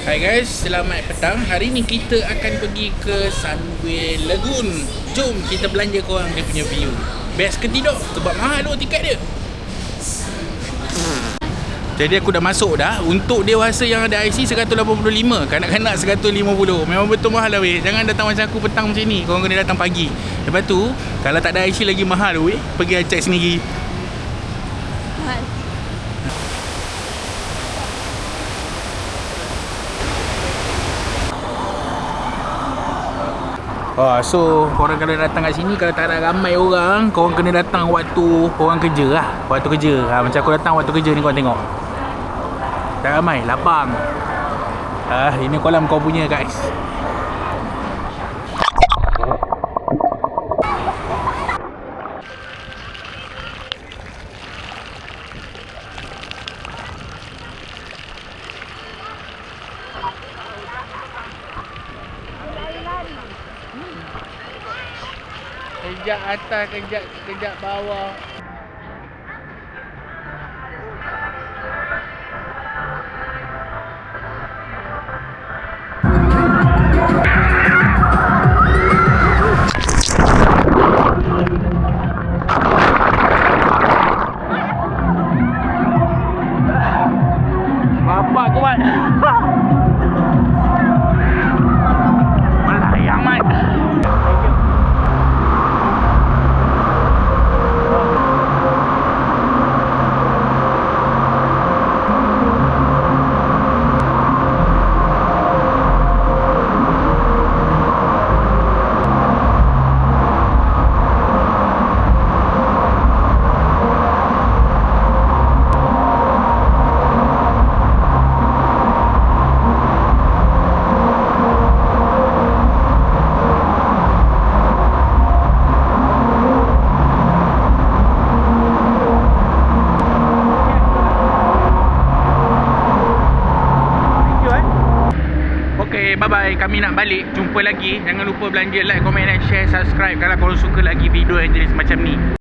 Hai guys, selamat petang. Hari ni kita akan pergi ke Sunway Lagoon. Jom kita belanja korang dia punya view. Best ke tidak? Sebab mahal tu tiket dia. Jadi aku dah masuk dah. Untuk dewasa yang ada IC 185, kanak-kanak 150. Memang betul mahal lah weh. Jangan datang macam aku petang macam ni. Korang kena datang pagi. Lepas tu, kalau tak ada IC lagi mahal weh. Pergi check sendiri. So korang kalau datang kat sini, kalau tak ada ramai orang, korang kena datang waktu korang kerja lah. Waktu kerja macam aku datang waktu kerja ni, korang tengok tak ramai, lapang. Ini kolam kau punya guys. Kejap atas, kejap bawah. Bapak kuat. Melayang mat. Okay, bye-bye. Kami nak balik. Jumpa lagi. Jangan lupa belanja like, komen dan share, subscribe kalau korang suka lagi video yang jenis macam ni.